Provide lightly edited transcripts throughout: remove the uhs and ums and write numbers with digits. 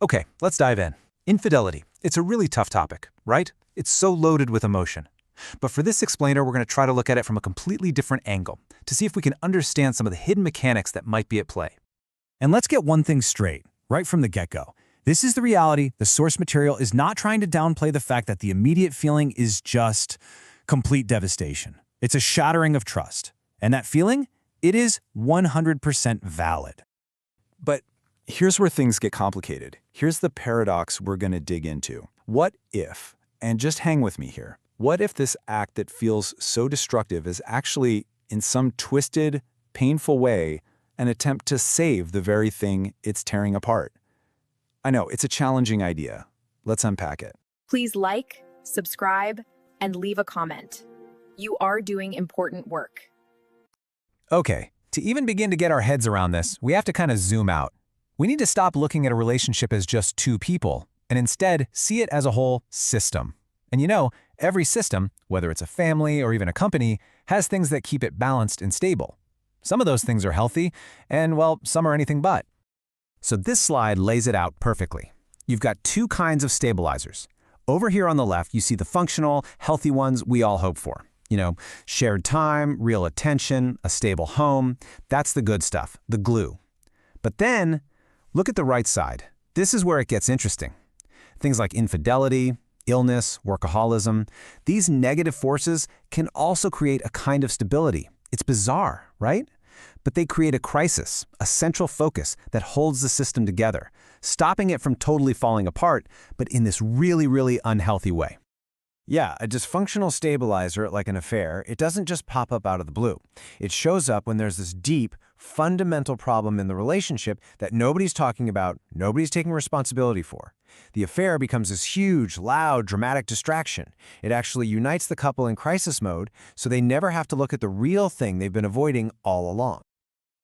Okay, let's dive in. Infidelity. It's a really tough topic, right? It's so loaded with emotion. But for this explainer, we're going to try to look at it from a completely different angle to see if we can understand some of the hidden mechanics that might be at play. And let's get one thing straight, right from the get-go. This is the reality. The source material is not trying to downplay the fact that the immediate feeling is just complete devastation. It's a shattering of trust. And that feeling, it is 100% valid. But here's where things get complicated. Here's the paradox we're going to dig into. What if, and just hang with me here, what if this act that feels so destructive is actually, in some twisted, painful way, an attempt to save the very thing it's tearing apart? I know, it's a challenging idea. Let's unpack it. Please like, subscribe, and leave a comment. You are doing important work. Okay, to even begin to get our heads around this, we have to kind of zoom out. We need to stop looking at a relationship as just two people, and instead see it as a whole system. And you know, every system, whether it's a family or even a company, has things that keep it balanced and stable. Some of those things are healthy, and well, some are anything but. So this slide lays it out perfectly. You've got two kinds of stabilizers. Over here on the left, you see the functional, healthy ones we all hope for. You know, shared time, real attention, a stable home. That's the good stuff, the glue. But then, look at the right side. This is where it gets interesting. Things like infidelity, illness, workaholism, these negative forces can also create a kind of stability. It's bizarre, right? But they create a crisis, a central focus that holds the system together, stopping it from totally falling apart, but in this really, really unhealthy way. Yeah, a dysfunctional stabilizer, like an affair, it doesn't just pop up out of the blue. It shows up when there's this deep, fundamental problem in the relationship that nobody's talking about, nobody's taking responsibility for. The affair becomes this huge, loud, dramatic distraction. It actually unites the couple in crisis mode, so they never have to look at the real thing they've been avoiding all along.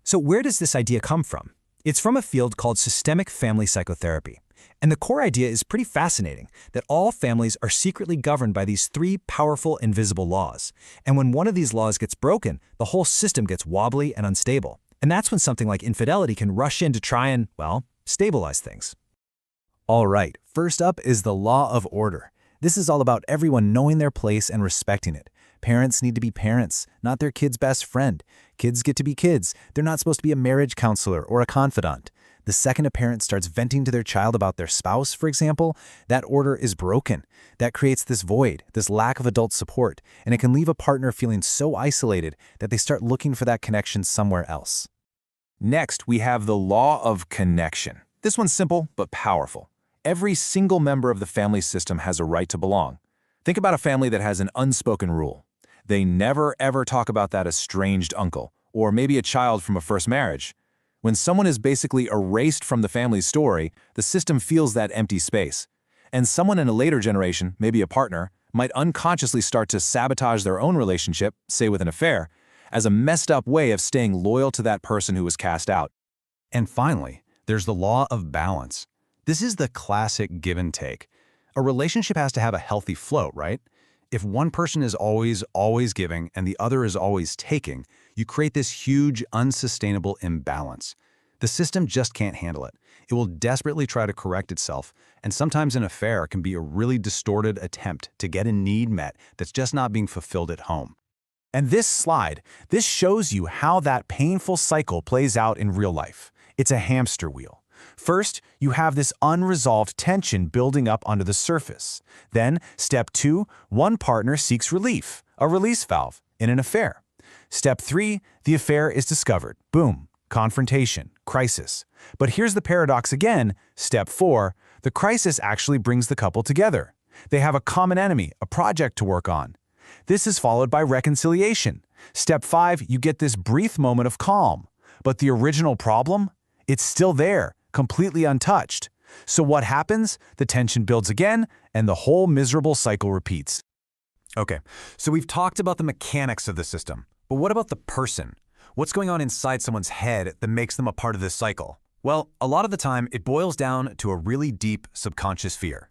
So where does this idea come from? It's from a field called systemic family psychotherapy. And the core idea is pretty fascinating, that all families are secretly governed by these three powerful invisible laws. And when one of these laws gets broken, the whole system gets wobbly and unstable. And that's when something like infidelity can rush in to try and, well, stabilize things. All right, first up is the law of order. This is all about everyone knowing their place and respecting it. Parents need to be parents, not their kid's best friend. Kids get to be kids. They're not supposed to be a marriage counselor or a confidant. The second a parent starts venting to their child about their spouse, for example, that order is broken. That creates this void, this lack of adult support, and it can leave a partner feeling so isolated that they start looking for that connection somewhere else. Next, we have the law of connection. This one's simple but powerful. Every single member of the family system has a right to belong. Think about a family that has an unspoken rule. They never ever talk about that estranged uncle, or maybe a child from a first marriage. When someone is basically erased from the family's story, the system feels that empty space. And someone in a later generation, maybe a partner, might unconsciously start to sabotage their own relationship, say with an affair, as a messed up way of staying loyal to that person who was cast out. And finally, there's the law of balance. This is the classic give and take. A relationship has to have a healthy flow, right? If one person is always giving and the other is always taking, you create this huge, unsustainable imbalance. The system just can't handle it. It will desperately try to correct itself, and sometimes an affair can be a really distorted attempt to get a need met that's just not being fulfilled at home. And this slide, this shows you how that painful cycle plays out in real life. It's a hamster wheel. First, you have this unresolved tension building up onto the surface. Then, step 2, one partner seeks relief, a release valve, in an affair. Step 3, the affair is discovered. Boom, confrontation, crisis. But here's the paradox again. Step 4, the crisis actually brings the couple together. They have a common enemy, a project to work on. This is followed by reconciliation. Step 5, you get this brief moment of calm. But the original problem? It's still there, completely untouched. So what happens? The tension builds again, and the whole miserable cycle repeats. Okay, so we've talked about the mechanics of the system, but what about the person? What's going on inside someone's head that makes them a part of this cycle? Well, a lot of the time, it boils down to a really deep subconscious fear.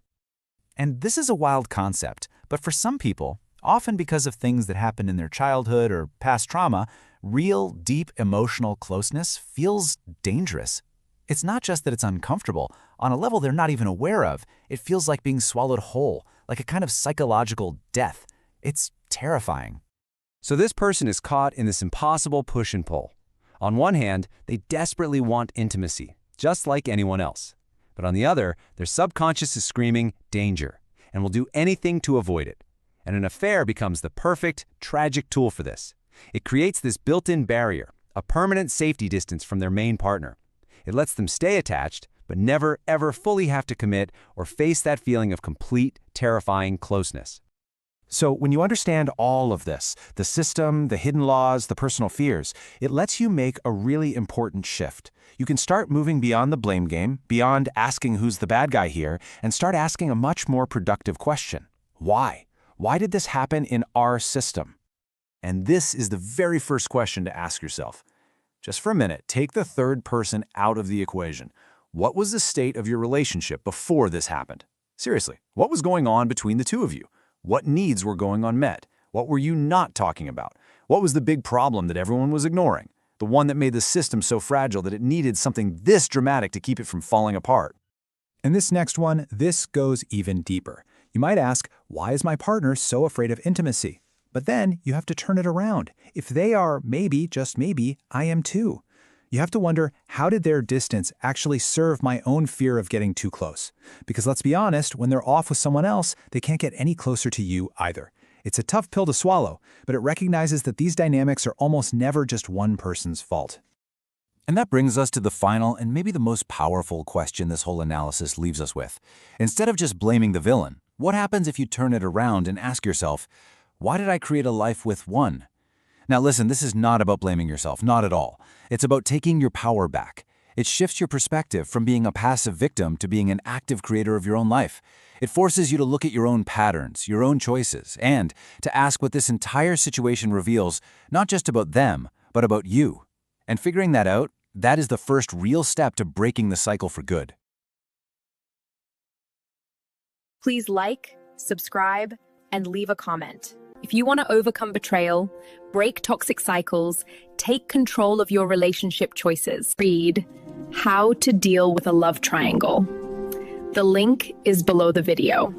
And this is a wild concept, but for some people, often because of things that happened in their childhood or past trauma, real, deep emotional closeness feels dangerous. It's not just that it's uncomfortable. On a level they're not even aware of, it feels like being swallowed whole, like a kind of psychological death. It's terrifying. So this person is caught in this impossible push and pull. On one hand, they desperately want intimacy, just like anyone else. But on the other, their subconscious is screaming danger and will do anything to avoid it. And an affair becomes the perfect, tragic tool for this. It creates this built-in barrier, a permanent safety distance from their main partner. It lets them stay attached, but never, ever fully have to commit or face that feeling of complete, terrifying closeness. So when you understand all of this, the system, the hidden laws, the personal fears, it lets you make a really important shift. You can start moving beyond the blame game, beyond asking who's the bad guy here, and start asking a much more productive question. Why? Why did this happen in our system? And this is the very first question to ask yourself. Just for a minute, take the third person out of the equation. What was the state of your relationship before this happened? Seriously, what was going on between the two of you? What needs were going unmet? What were you not talking about? What was the big problem that everyone was ignoring? The one that made the system so fragile that it needed something this dramatic to keep it from falling apart? And this next one, this goes even deeper. You might ask, why is my partner so afraid of intimacy? But then you have to turn it around. If they are, maybe, just maybe, I am too. You have to wonder, how did their distance actually serve my own fear of getting too close? Because let's be honest, when they're off with someone else, they can't get any closer to you either. It's a tough pill to swallow, but it recognizes that these dynamics are almost never just one person's fault. And that brings us to the final and maybe the most powerful question this whole analysis leaves us with. Instead of just blaming the villain, what happens if you turn it around and ask yourself, why did I create a life with one? Now listen, this is not about blaming yourself, not at all. It's about taking your power back. It shifts your perspective from being a passive victim to being an active creator of your own life. It forces you to look at your own patterns, your own choices, and to ask what this entire situation reveals, not just about them, but about you. And figuring that out, that is the first real step to breaking the cycle for good. Please like, subscribe, and leave a comment. If you want to overcome betrayal, break toxic cycles, take control of your relationship choices, read How to Deal with a Love Triangle. The link is below the video.